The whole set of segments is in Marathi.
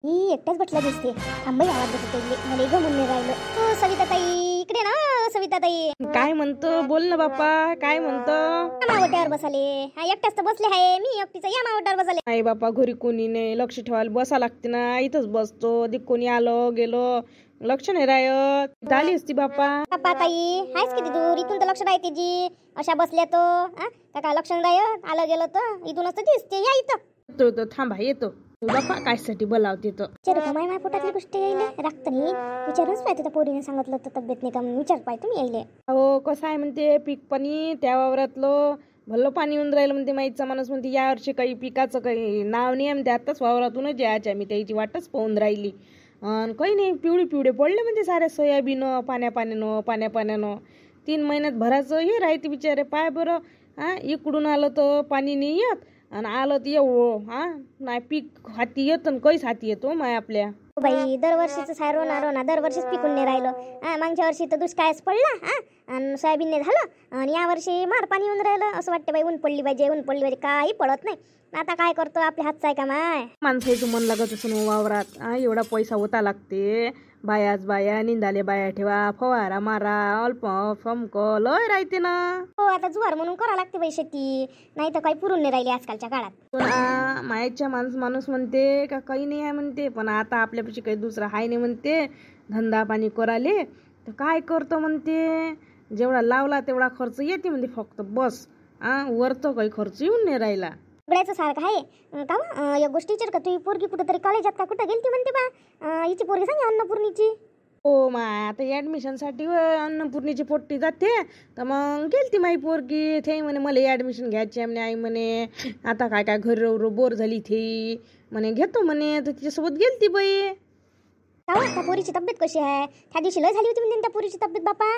ही एकटाच बसला दिसते. थांबई आवाज देते पहिले, मला गमून नाही राहिलं. हो सविता ताई, इकडे ना सविता ताई. काय म्हणतो? बोल ना बाप्पा, काय म्हणतो? मावट्यावर बसाले. हा एकटाच तर बसले आहे मी, एकटीच या मावट्यावर बसाले. नाही बाप्पा, घरी कोणी नाही, लक्ष ठेवायला बसा लागते ना. इथंच बसतो, अधिक कोणी आलं गेलो लक्ष नाही राहत. झाली असती बाप्पा. बाप्पा ताई आहेस किती दूर? इथून तर लक्ष राहते जी. अशा बसल्या तो काय लक्ष नाही राहत. आलं गेलं तर इथूनच तर दिसते. या इथं तो थांबा येतो. बाप्पा कायसाठी बोलावते तो? विचारू का माय पोटातली गोष्ट यायले राखत नाही. विचारूच पाहिजे त्या पोरीने सांगितलं तर तब्येत नाही का म्हणून विचार पाहिजे तुम्ही यायले. हो कसं आहे म्हणते पीक पाणी त्या वावरातलं भलं पाणी येऊन राहिलं म्हणते. माईचा माणूस म्हणते या वर्षी काही पिकाचं काही नाव नाही म्हणते. आताच वावरातूनच यायच्या मी त्याची वाटच पाहून राहिली. काही नाही, पिवळे पडले म्हणते साऱ्या सोयाबीन पाण्यानं 3 महिन्यात भराचं हे राहते बिचारे. पाय बरं इकडून आलं तर पाणी नाही येत आणि आलं तर एवढं नाही पीक हाती येत आणि काहीच हाती येतो माय आपल्या. बाई दरवर्षीच सारो ना दरवर्षीच पिकून नाही राहिलं. मागच्या वर्षी तर दुष्काळच पडला आणि सोयाबीन नाही झालं आणि या वर्षी मार पाणी येऊन राहिलं. असं वाटतं बाई ऊन पडली पाहिजे काही पडत नाही. आता काय करतो, आपल्या हातचं आहे का माय? माणसाचं मन लागत असं वावरात. एवढा पैसा होता लागते. बाया निंदाले बाया ठेवा, फवारा मारा, अल्प फमक लय राहते ना. हो आता जुवार म्हणून करा लागते बाई शेती, नाही तर काही पुरून नाही राहिली आजकालच्या काळात. मायाच्या माणूस म्हणते का काही नाही आहे म्हणते, पण आता आपल्यापाशी काही दुसरा हाय नाही म्हणते. धंदा पाणी कराले तर काय करतो म्हणते. जेवढा लावला तेवढा खर्च येते म्हणते फक्त बस. वरतो काही खर्च येऊन नाही राहिला. सगळ्याचं सारखं आहे का? या गोष्टी विचार का, तुझी पोरगी कुठेतरी कॉलेजात का कुठं गेलती म्हणते बा. हिची पोरगी सांगे अन्नपूर्णीची. हो माय आता ॲडमिशनसाठी अन्नपूर्णीची पोट्टी जाते तर मग गेलती माई पोरगी. ते म्हणे मला ॲडमिशन घ्यायची म्हणे. आई म्हणे आता काय घरी बोर झाली थे म्हणे घेतो म्हणे. तर तिच्यासोबत गेलती बाई. त्या पोरीची तब्येत कशी आहे? त्या दिवशी लय झाली होती म्हणजे त्या पोरीची तब्येत बापा.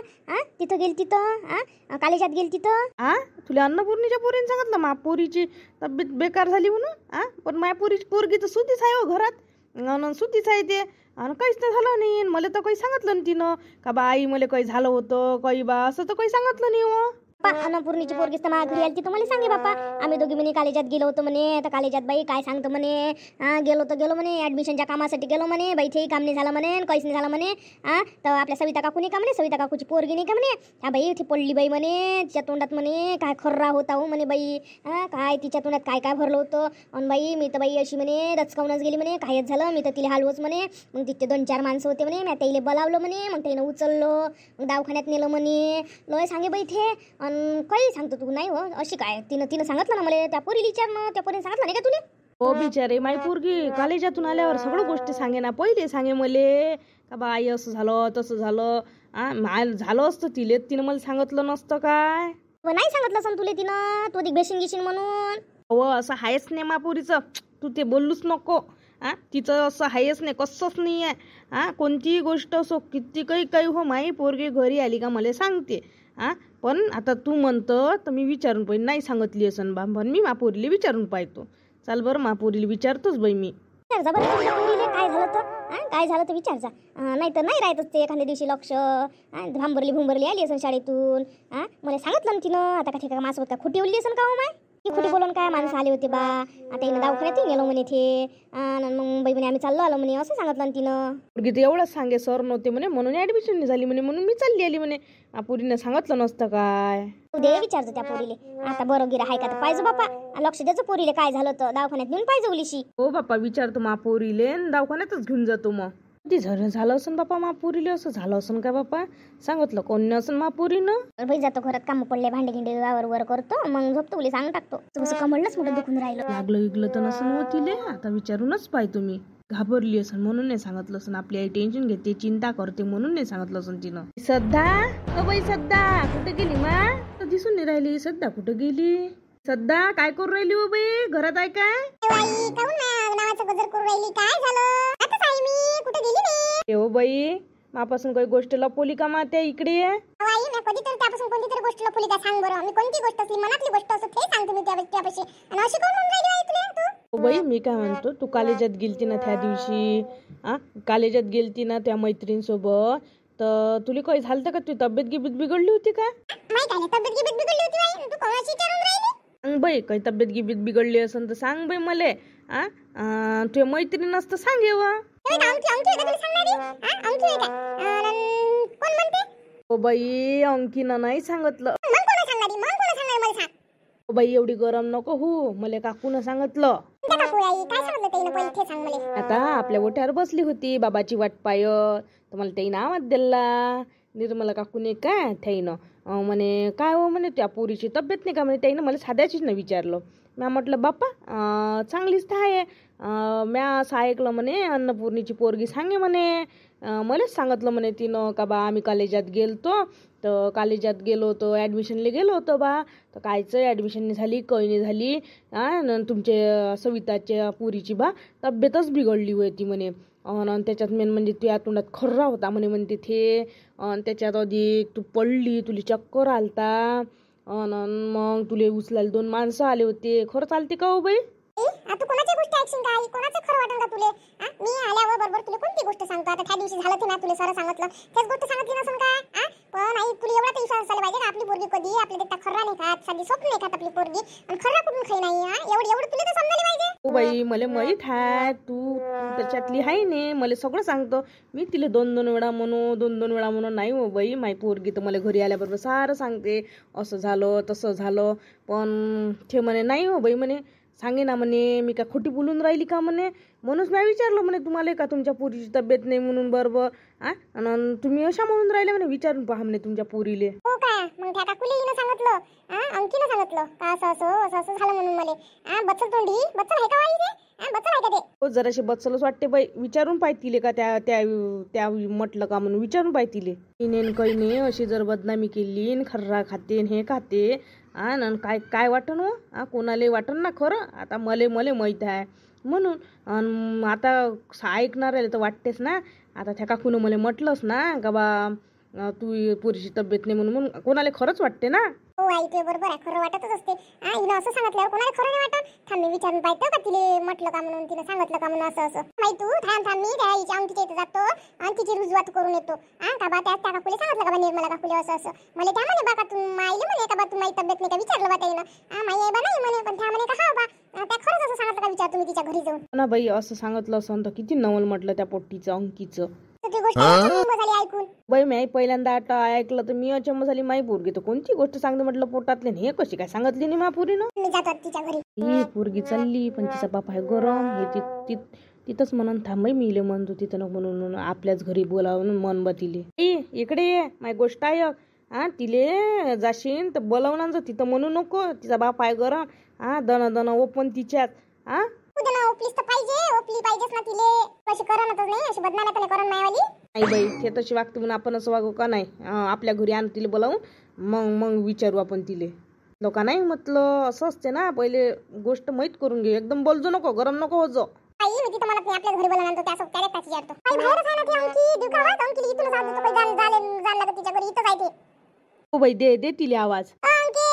तिथं गेली तिथं कॉलेजात गेली तिथं. तुला अन्नपूर्णीच्या पोरीने सांगितलं मा पोरीची तब्येत बेकार झाली म्हणून? पण माय पोरीची पोरगी तर सुतीच आहे हो घरात. सुतीच आहे ते आणि काहीच नाही झालं नाही. मला तर काही सांगितलं नाही तिनं का बा आई मला काही झालं होतं काही बा असं तर काही सांगितलं नाही हो. अन्नपूर्णीची पोरगी तर माझ्या घरी आली तिथं मला सांगे बापा. आम्ही दोघी म्हणे कॉलेजात गेलो होतो म्हणे. तर कॉलेजात बाई काय सांगतो म्हणे. गेलो म्हणे ऍडमिशनच्या कामासाठी गेलो म्हणे. बाई तेही काम नाही झालं म्हणे, काहीच नाही झालं म्हणे. तर आपल्या सविता काकू नाही का म्हणे, सविता काकूची पोरगी नाही का म्हणे. बाई ती पडली बाई म्हणे. तिच्या तोंडात म्हणे काय खर्रा होता हो म्हणे बाई. काय तिच्या तोंडात काय भरलं होतं. आणि बाई मी तर बाई अशी म्हणे दचकावूनच गेली म्हणे. कायच झालं मी तर तिला हलवच म्हणे. मग तिथे 2-4 माणसं होते म्हणे. मी त्याला बोलावलं म्हणे. मग त्यानं उचललं, मग दवाखान्यात नेलं म्हणे. लय सांगे बाई ते. काही सांगतो तू नाही हो अशी काय. तिनं सांगितलं ना मला. त्या पोरीला विचारणं, त्या पोरीने सांगितलं नाही का तुला? हो बिचारे माई पोरगी कॉलेजातून आल्यावर सगळं गोष्टी सांगे ना. पहिले सांगे मले का बा आई असं झालं तसं झालं. झालं असतं तिनं मला सांगितलं नसतं काय. नाही सांगितलं असं तुला तिनं, तू अधिक बेशीन घेशील म्हणून. हो असं आहेच नाही मा पोरीचं. तू ते बोलूच नको. तिचं असं आहेच नाही, कसंच नाही आहे. कोणतीही गोष्ट असो किती काही हो माई पोरगी घरी आली का मला सांगते. पण आता तू म्हणतं तर मी विचारून पाहिजे. नाही सांगितली असं बा पण मी मापोरीला विचारून पाहतो. चाल बरं मापोरीला विचारतोच बाई मी. विचारजा बरं तुझ्या पोरीले काय झालं तर विचारजा. नाही तर नाही राहतच ते एखाद्या दिवशी लक्ष. भांबरली आली असेल शाळेतून. मला सांगितलं ना तिनं. आता का ठिका माझ्यासोबत का खोटी बोलली असेल का हो माय? ती खोटी बोलून काय माणसं आले होते बा. आता हिनं दवाखान्यात गेलो म्हणे ते. मग बाई म्हणे आम्ही चाललो आलो म्हणे असं सांगितलं ना तिनं. पोरगी तर एवढंच सांगे सर नव्हते म्हणे म्हणून ऍडमिशन नाही झाली म्हणे म्हणून मी चालली आली म्हणे. पोरीनं सांगितलं नसतं काय. उद्या विचारतो त्या पोरीले. आता बरं गिरा हाय का तर पाहिजे बापा. लक्ष द्यायचं पोरीले काय झालं तर दवाखान्यात नेऊन पाहिजे उलीशी. हो बापा विचारतो मा पोरीले दवाखान्यातच घेऊन जातो. मग ती झालं असं बापा मा पोरीले असं झालं असं का बापा. सांगितलं कोण नसन मा पोरीनं. बाई जातो घरात काम पडले भांडे घिंडे वर करतो मग झोपतो उली सांग टाकतो. तुमचं कमळलंच मोठं दुखून राहिलं. लागलं तर नसन होतीले. आता विचारूनच पाय तुम्ही. घाबरली असन म्हणून नाही सांगितलं असन. आपली आई टेन्शन घेते चिंता करते म्हणून नाही सांगितलं असन तिनं. सध्या बाई सध्या कुठे गेली मा? दिसून नाही राहिली. सध्या कुठे गेली? सध्या काय करू राहिली हो बाई? घरात आहे काय? हो बाई मापासून काही गोष्ट लपवली का मा? त्या इकडे ये. त्यापासून कोणती तरी गोष्ट लपवली का सांग बरं. मी कोणती गोष्ट असली मनातली गोष्ट असो ते सांगते मी त्यापाशी. आणि अशी कोण म्हणून राहिली तुला तू? हो बाई मी काय म्हणतो, तू कॉलेजात गेलती ना त्या दिवशी. कॉलेजात गेलती ना त्या मैत्रिणीसोबत. तर तुला काही झालं का? तुझी तब्येत गिब्येत बिघडली होती का? माहित आहे तब्येत गिब्येत बिघडली होती बाई. तू कोणाशी विचारून राहिली? सांग बाई काही तब्येत गिब्येत बिघडली असेल तर सांग बाई मले. तुझ्या मैत्रीण असतं सांगेव. ओ बाई अंकीनं नाही सांगितलं. ओ बाई एवढी गरम नको हो, मला काकून सांगितलं. आता आपल्या ओट्यावर बसली होती बाबाची वाट पाय, तर मला त्याईनं आवाज दिला. निर्मला काकूने काय त्याईनं म्हणे काय हो म्हणे त्या पोरीची तब्येत नाही का म्हणे. त्याईनं मला साध्याचीच नाही विचारलं. म्या म्हटलं बाप्पा चांगलीच तर आहे. म्या असं ऐकलं म्हणे अन्नपूर्णीची पोरगी सांगे म्हणे. मलाच सांगितलं म्हणे तिनं का बा आम्ही कॉलेजात गेलतो, तर कॉलेजात गेलो होतो ॲडमिशनला गेलो होतो बा, तर कायचं ॲडमिशन नाही झाली काही नाही झाली. तुमचे सविताच्या पुरीची बा तब्येतच बिघडली होती म्हणे. आणि त्याच्यात मेन म्हणजे तुझ्या तोंडात खर्रा होता म्हणे म्हणते ते. त्याच्यात अधिक तू पडली, तुला चक्कर आलता. मग तुले उचलायला 2 माणसं आले होते. खरं चालते का हो बाई? तू कोणाची गोष्ट ऐकशील का? कोणाचं खरं वाटेल का तुले? मी आल्यावर बरोबर तुला कोणती गोष्ट सांगतो? आता त्या दिवशी झालं ते ना तुला सर सांगितलं तेच गोष्ट सांगितली नसून का? पण आई तुला एवढा तर विश्वास झाला पाहिजे का आपली पोरगी कधी आपल्या देखता खर्रा नाही खात, साधी स्वप्न नाही खात आपली पोरगी, आणि खर्रा कुठून खाई नाही. एवढं तुला तर समजायला पाहिजे. हो बाई मला माहीत आहे तू त्याच्यातली आहे ने, मला सगळं सांगतो. मी तिला 2-2 वेळा म्हणू 2-2 वेळा म्हणू नाही हो बाई. माई पोरगी तर मला घरी आल्याबरोबर सारं सांगते, असं झालं तसं झालं. पण ते म्हणे नाही हो बाई म्हणे, सांगे ना म्हणे मी का खोटी बोलून राहिली का म्हणे. म्हणूनच मी विचारलं म्हणे तुम्हाला का तुमच्या पोरीची तब्येत नाही म्हणून बरोबर. आणि तुम्ही अशा म्हणून राहिले म्हणे, विचारून पहा म्हणे तुमच्या पोरीले. हो काय? मग त्या काकुली हिनं सांगितलं, अंकीनं सांगितलं का असं झालं म्हणून मला. बच्चल तोंडी बच्चल आहे का बाई ते? बच्चल आहे का ते? हो जराशी बच्चलच वाटते बाई. विचारून पाहिजे का त्या त्या त्या म्हटलं का म्हणून विचारून पाहिजे. इनेन काही नाही अशी जर बदनामी केली खर्रा खाते हे खाते काय काय वाटन हो. कोणाला वाटन ना खरं. आता मले माहीत आहे म्हणून. आता ऐकणार आहे तर वाटतेच ना. आता त्या काकूनं मला म्हटलंच ना का बा तू पुरीची तब्येत नाही म्हणून कोणाला खरंच वाटते ना. हो आई ते बरोबर आहे, खरं वाटतच असते. हिनं असं सांगितल्यावर कोणाला खरं नाही वाटत. थांब मी विचारून पाहतो का तिने म्हटलं का म्हणून, तिने सांगितलं का म्हणून असं. माहिती तू थांब मी त्या हिच्या अंकीच्या इथे जातो आणि तिची रुजवात करून येतो. का बा त्या काकुले सांगितलं का बा निर्मला काकुले असं मला त्या म्हणे बा का तू माईले म्हणे का बा तू माई तब्येत नाही का विचारलं बा त्याईनं. माई आहे बा नाही म्हणे, पण त्या म्हणे का हा बा त्या खरंच असं सांगितलं का विचार तुम्ही तिच्या घरी जाऊन. ना बाई असं सांगितलं असं तर किती नवल म्हटलं त्या पोट्टीचं अंकीचं. ती गोष्ट झाली ऐकून. बाई मी पहिल्यांदा आता ऐकलं तर मी अचंब झाली. माई पोरगी तर कोणती गोष्ट सांगते म्हटलं पोटातले, हे कशी काय सांगितली नाही महापुरीनं. मी जातो तिच्या घरी. ही पोरगी चालली पण तिचा बाप आहे गरम. हे तिथंच म्हणून थांबाई मी इले म्हणतो तिथं नको म्हणून आपल्याच घरी बोलावून मन बा तिले. इकडे ये माझी गोष्ट आहे. तिले जाशीन तर बोलावणार तिथं म्हणू नको तिचा बाप आहे गरम. दन ओपन तिच्यात. ओपलीस तर पाहिजे, ओपली पाहिजेच ना तिले. कशी करणच नाही, अशी बदनामी तर करण मायवाली. नाही बाई ते तशी वागते म्हणून आपण असं वागू का नाही. आपल्या घरी आण तिला बोलावून मग विचारू आपण तिले. लोका नाही म्हटलं असं असते ना, पहिले गोष्ट माहीत करून घे. एकदम बोलजो नको, गरम नको हो जो. आई मी तिथं म्हणत नाही आपल्या घरी बोलावून आणतो त्यासोबत त्याला त्याची जातो. आई बाहेरच आहे ना ती अंकी, दुकानात अंकी इथून जात होतो काही जाणला तर तिच्या घरी इथंच आहे ते. हो बाई दे तिले आवाज. अंकी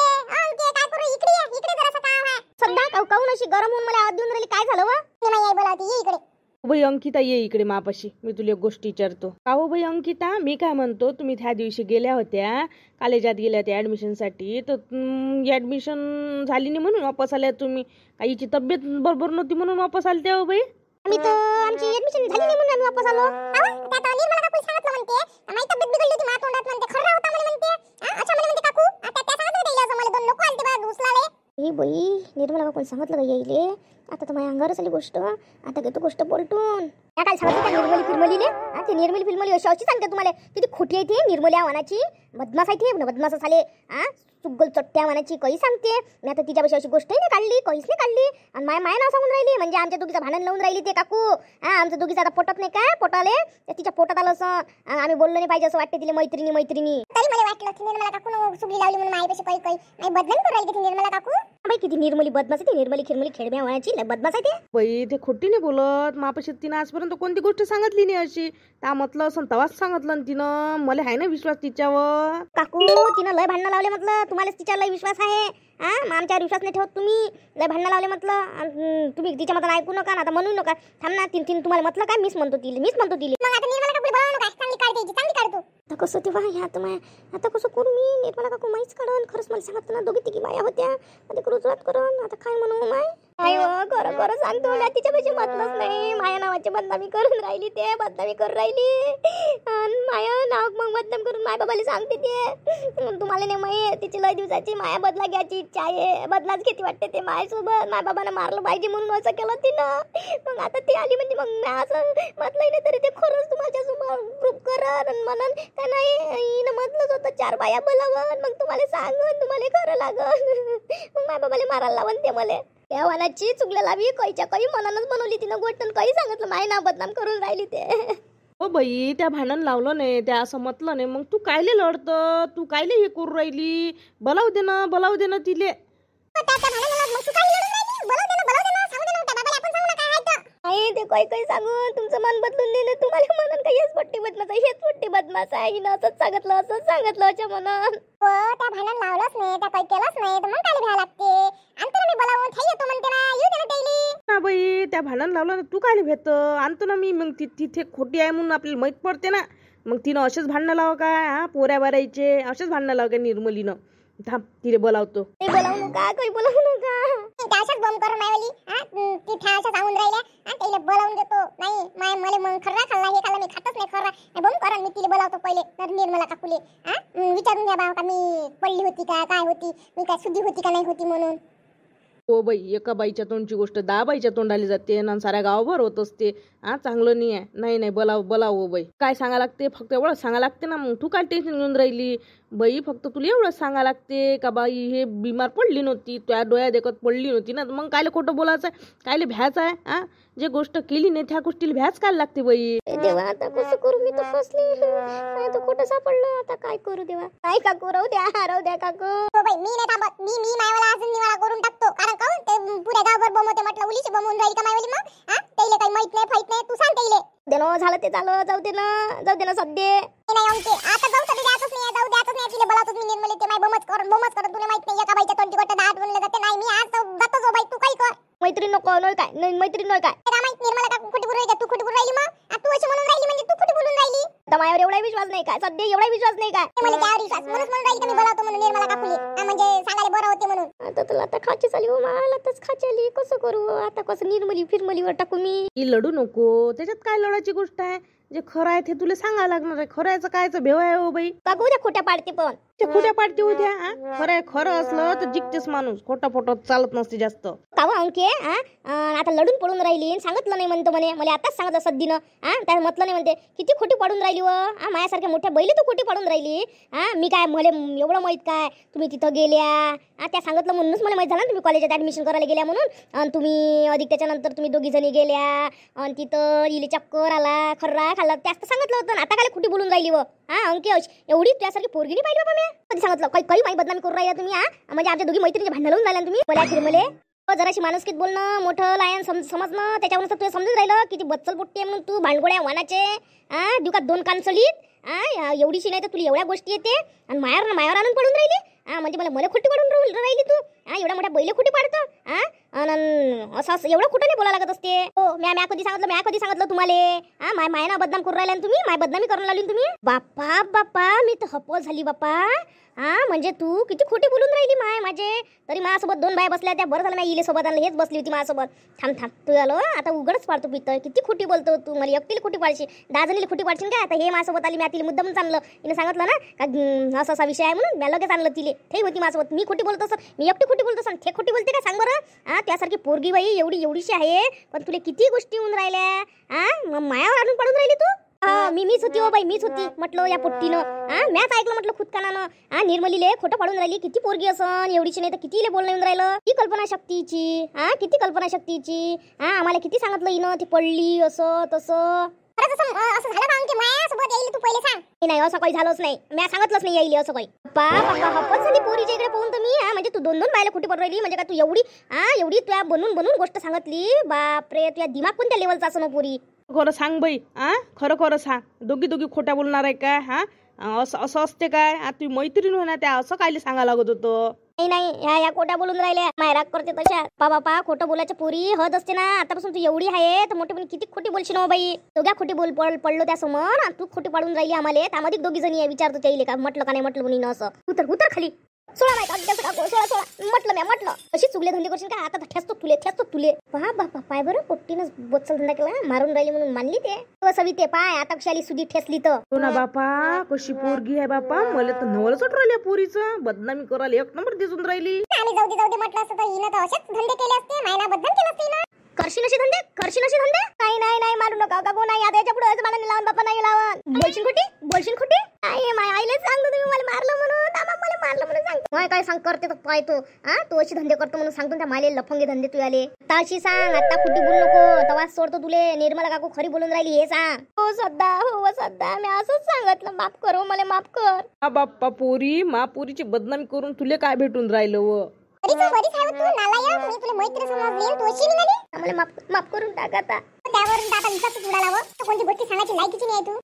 काय करू इकडे जरासं काम आहे. सध्या काऊन अशी गरम होऊन मला देऊन राहिली, काय झालं व? मी माई आई बोलावते ये इकडे. बाई अंकिता ये इकडे मापाशी, मी तुला एक गोष्ट विचारतो. का हो बाई अंकिता, मी काय म्हणतो तुम्ही त्या दिवशी गेल्या होत्या कॉलेजात गेल्या होत्या ॲडमिशनसाठी, तर ॲडमिशन झाली नाही म्हणून वापस आल्या तुम्ही. काहीची तब्येत बरोबर नव्हती म्हणून वापस आलत्या हो बाई. आम्ही तर आमची ॲडमिशन झाली नाही म्हणून आम्ही वापस आलो. त्या निर्मला काकू सांगितलं म्हणते माझी तब्येत बिघडली होती, माझ्या तोंडात म्हणते खर्रा होता म्हणते. अच्छा म्हणते काकू त्या सांगत होते असं मला 2 लोक आलते बा उचलाले. हे बाई निर्मला काकू सांगितलं का येईले. आता तर माझ्या अंगावरच आली गोष्ट. आता घेतो गोष्ट बोलटून. त्या काय सांगत होत्या निर्मली फिल्मलीले. ते निर्मली फिल्मली अशी सांगते तुम्हाला किती खोटी आहे ती निर्मली आव्हानाची. बदमाश आहे ती, बदमाश झाले. चुग्गल चट्ट्या आव्हानाची काही सांगते. मी आता तिच्यापेक्षा अशी गोष्टही नाही काढली, काहीच नाही काढली. आणि माय नाव सांगून राहिली म्हणजे आमच्या दोघीचं भांडण लावून राहिली ते काकू. आमच्या दोघीचं आता पोटात नाही काय पोटाले तिच्या पोटात आलं असं. आम्ही बोललो नाही पाहिजे असं वाटते तिला मैत्रिणी. तरी मला वाटलं की निर्मला काकू सुगली लावली म्हणून माईपेक्षा काही नाही बदनामी करू राहिली ती निर्मला काकू. बाई किती निर्मली बदमाश आहे ती. निर्मली खिरमली खेळब्या आव्हानाची लय बदमाश आहे ते. बाई ते खोटी नाही बोलत. मापाशी तिनं आजपर्यंत कोणती गोष्ट सांगितली नाही अशी. त्या म्हटलं असं तवाच सांगितलं तिनं. मला आहे ना विश्वास तिच्यावर. काकू तिनं लय भांडणं लावले म्हटलं. तुम्हालाच तिच्यावर लय विश्वास आहे. आमच्यावर विश्वास नाही ठेवत तुम्ही. लय भांडणं लावले म्हटलं. तुम्ही तिच्या मतानं ऐकू नका आता म्हणू नका. थांब ना तीन तुम्हाला म्हटलं काय मीच म्हणतो तिले. मग आता निर्मला काकू बोलावू नका. चांगली काढते चांगली काढतो. आता कसं तेव्हा ह्या तर आता कसं करू मी निर्मला काकू माहीच काढून खरंच मला सांगत ना दोघी तिघी बाया होत्या आता रुजवात करून आता काय म्हणू माय काय खरं खरं सांगतो मला तिच्यापाशी मतलंच नाही माया नावाची बदनामी करून राहिली ते बदनामी करून राहिली आणि माया नाव मग बदनाम करून माय बाबाला सांगते ते तुम्हाला नाही माहिती तिची लय दिवसाची माया बदला घ्यायची इच्छा आहे बदलाच घेते वाटते ते मायासोबत माय बाबाने मारलं पाहिजे म्हणून असं केलं तिनं मग आता ती आली म्हणजे मग मी असं म्हटलं नाही तरी ते खरंच तुमच्या समोर प्रूफ करन आणि म्हणून का नाही हिनं म्हटलंच होतं 4 बाया बोलावं मग तुम्हाला सांगून तुम्हाला खरं लागन मग माय बाबाला मारायला लावून ते मला त्या वानाची चुकल्या लावी काहीच्या काही मनानच बनवली तिनं गोष्ट काही सांगितलं माय नाव बदनाम करून राहिली ते हो बाई त्या भांडण लावलं नाही त्या असं म्हटलं नाही मग तू कायले लढतं तू कायले हे करू राहिली बोलावू दे ना तिले नाही ते काही सांगून तुमचं मन बदलून देणं तुम्हाला म्हणून काही हेच पट्टी बदमाश आहे हिनं असंच सांगितलं अशा म्हणून त्या भांडण लावलंच नाही त्या काही केलंच नाही तर मग काय घ्यावं लागते आणतो मी बोलावून ठाई येतो म्हणते ना येऊ दे ना डेली ना बाई त्या भांडण लावलं ना तू कायले भेट आणतो ना मी मग तिथे खोटी आहे म्हणून आपल्याला माहित पडते ना मग तिनं असेच भांडणं लाव काय हा पोऱ्या बारायचे असेच भांडणं लाव काय निर्मलीनं थांब तिले बोलावतो ते बोलावू नका काही बोलावू नका त्याच्याच बंद करून मायवली ती ठायच्या सांगून राहिल्या तिला बोलावून देतो नाही मला मग खर्रा खाल्ला हे खाल्ला मी खातच नाही खर्रा बंद करा मी तिला बोलावतो पहिले तर निर्मला काकुले विचारून घ्या बा का मी पडली होती का काय होती मी काय शुद्धी होती का नाही होती म्हणून हो बाई एका बाईच्या तोंडची गोष्ट 10 बाईच्या तोंडाली जाते ना साऱ्या गावभर होत असते हा चांगलं नाही आहे नाही बोलाव बाई काय सांगा लागते फक्त एवढंच सांगा लागते ना मग तू काय टेन्शन घेऊन राहिली बाई फक्त तुला एवढंच सांगा लागते का बाई हे बिमार पडली नव्हती त्या डोळ्या देखत पडली नव्हती ना मग कायले खोटं बोलायचं आहे कायले भ्याच आहे हा जे गोष्ट केली नाही त्या गोष्टीला भ्याच काय लागते बाई देवा आता कसं करू मी तर फसली आता खोटं सापडलं आता काय करू देवा काय काकू राहू द्या काकू बाई मी नाही थांबत मी मायवाला अजून निवाळा करून टाकतो कारण काऊन ते पुऱ्या गावभर बमवते म्हटलं उलीची बमवून राहिली का मायवाली मग त्याला काही माहित नाही फाईत नाही तू सांग त्याला देनो झालं ते झालं जाऊ दे ना सध्या नाही आमचे आता जाऊ तर द्यायचंच नाही तिला बोलावतोच मी निर्मले ते माय बमच कर तुला माहित नाही एका बाईच्या तोंडी गोष्ट 10 बनले जाते नाही मी आज जातो जो बाई तू काही कर मैत्रीण नको नय काय नाही मैत्रीण नय काय काय माहित निर्मला काकू खोटी बोलू तू खोटी बोलू राहिली मग तू अशी म्हणून राहिली म्हणजे तू खोटी बोलून राहिली तर माझ्यावर एवढा विश्वास नाही काय सध्या एवढा विश्वास नाही काय मला त्यावर विश्वास म्हणून राहिली की मी बोलावतो म्हणून निर्मला काकूले म्हणजे सांगायला बरं होते म्हणून आता तुला आता खाची चाली हो मला आताच खाची आली कसं करू आता कसं निर्मली फिरमलीवर टाकू मी लढू नको त्याच्यात काय लढायची गोष्ट आहे जे खरं आहे ते तुला सांगा लागणार आहे खरंयचं कायचं भेव आहे हो बाई काकू उद्या खोट्या पाडते पण ते खोट्या पाडते उद्या खरं असलं तर जिंकतेच माणूस खोटा फोटो चालत नसते जास्त कावा अंके आता लढून पडून राहिली सांगितलं नाही म्हणतो म्हणे मला आताच सांगितलं सद्दीनं त्याला म्हटलं नाही म्हणते किती खोटी पाडून राहिली व माझ्यासारख्या मोठ्या बैली तू खोटी पाडून राहिली मी काय मला एवढं माहित काय तुम्ही तिथं गेल्या त्या सांगितलं म्हणूनच मला माहित झालं तुम्ही कॉलेजात ऍडमिशन करायला गेल्या म्हणून आणि तुम्ही अधिक त्याच्यानंतर तुम्ही दोघी जणी गेल्या आणि तिथं इले चक्कर आला खर्रा खाल्ला त्याच सांगितलं होतं ना आता काय खोटी बोलून राहिली व अंके एवढी त्यासारखी पोरगी नाही पाहिली बाबा मी कधी सांगितलं काही माहिती बदनामी करून राहिला तुम्ही म्हणजे आमच्या दोघी मैत्रिणीचे भांडण लावून राहिला तुम्ही मला फिरमले जराशी माणुसकीत बोलणं मोठं लायन समजणं त्याच्यावरून तुला समजून राहिलं किती बच्चल पोट्टी म्हणून तू भांडगोळ्या वानाचे दुकात 2 कान चलीत एवढीशी नाही तर तुला एवढ्या गोष्टी येते आणि मायावर आणून पडून राहिली म्हणजे मला खोटी पाडून राहिली तू एवढ्या मोठ्या बैले खोटी पाडतो असं एवढं कुठं नाही बोला लागत असते हो म्या कधी सांगितलं तुम्हाला मायना बदनाम करून राहिला तुम्ही माय बदनामी करून लागली तुम्ही बाप्पा मी तर हप्पो झाली बाप्पा म्हणजे तू किती खोटी बोलून राहिली माझे तरी माझ्यासोबत 2 बाया बसल्या त्या बरं झालं नाही इले सोबत आणलं हेच बसली होती माझ्यासोबत थांब तू आलो आता उघडच पाडतो पितं किती खोटी बोलतो तू मला एकटीला खोटी पाडशी 10 जणीला खोटी पाडशील काय आता हे माझ्यासोबत आली मी तिला मुद्दाम चाललं तिने सांगितलं ना का असा विषय आहे म्हणून मी लगेच आणलं तिले ते होती माझ्यासोबत मी खोटी बोलतो मी एकटी खोटी बोलतो ते खोटी बोलते का सांग बरं त्यासारखी पोरगी बाई एवढीशी आहे पण तुला किती गोष्टी होऊन राहिल्या मायावर आणून पडून राहिली तू मीच होती हो बाई मीच होती म्हटलं या पोट्टीनं मॅच ऐकलं म्हटलं खुदकानानं निर्मलीले खोटं पाडून राहिली किती पोरगी असं एवढीची नाही तर कितीले बोलणं येऊन राहिलं किती कल्पना शक्तीची आम्हाला किती सांगितलं हिनं ती पडली असं तसं असं झालं का मायासोबत येईल तू पहिले सांग नाही असं काही झालंच नाही मी सांगितलंच नाही येईल असं काही हप्पच झाली पोरीच्या इकडे पाहून तर मी म्हणजे तू 2 बायला खोटी पडून राहिली म्हणजे का तू एवढी तुला बनून गोष्ट सांगितली बापरे तुझ्या दिमाग कोणत्या लेवलचा असं ना पोरी खरं सांग बाई खरं सांग दोघी खोट्या बोलणार आहे काय असं असते काय तुम्ही मैत्रीण होय ना त्या असं कायले सांगा लागत होतं नाही ह्या खोट्या बोलून राहिल्या. माय राग करते तशा. बापा खोटं बोलायच्या पोरी हद असते ना. आतापासून तू एवढी आहे तर मोठेपणी किती खोटी बोलशील ना बाई. दोघ्या खोटी पडलो त्या समोर. तू खोटी पाडून राहिली आम्हाला. त्यामध्ये दोघी जणी विचारतो त्याला का म्हटलं का नाही म्हटलं म्हणून असं. उतर खाली. सोळा नाही का सोळा म्हटलं अशी चुगले धंदे करशील का. आता ठेचतो तुले. बापा पाय बरं पोट्टीनं बोचल धंदा केला. मारून राहिली म्हणून मानली ते सवी ते पाय. आता कशाली सुधी ठेसली तर. हो ना बापा कशी पोरगी आहे बापा. मला तर नवलच वाटू राहिल्या पोरीचं. बदनामी करायला एक नंबर दिसून राहिली. आणि जाऊ दे म्हटलं असतं तर हिनं तर असेच धंदे केले असते. मायना बदनाम केलं असते ना. करशील असे धंदे. नाही मारू नका काकू. नाही आता याच्या पुढे मला लावून बापा नाही लावून. बोलशील खोटी. आई माय आईला सांगतो तुम्ही मला मारलं म्हणून. मला मारलं म्हणून सांगतो. काय सांग करते तर पाय तू. तू अशी धंदे करतो म्हणून सांगतो त्या माले लफंगे धंदे तू आले. आता अशी सांग. आता खोटी बोलू नको. तवाच सोडतो तुले. निर्मला काकू खरी बोलून राहिली हे सांग. हो सध्या मी असंच सांगितलं. माफ कर मला माफ कर. हा बाप्पा पोरी मा पोरीची बदनामी करून तुले काय भेटून राहिलं व. बरीच आहे तू नालायक. मी तुला मैत्री समजली. तू अशी निघाली. मला माफ करून टाक आता. त्यावरून आता विचारतो तुला लाव. कोणती गोष्टी सांगायची लायकीची नाही तू.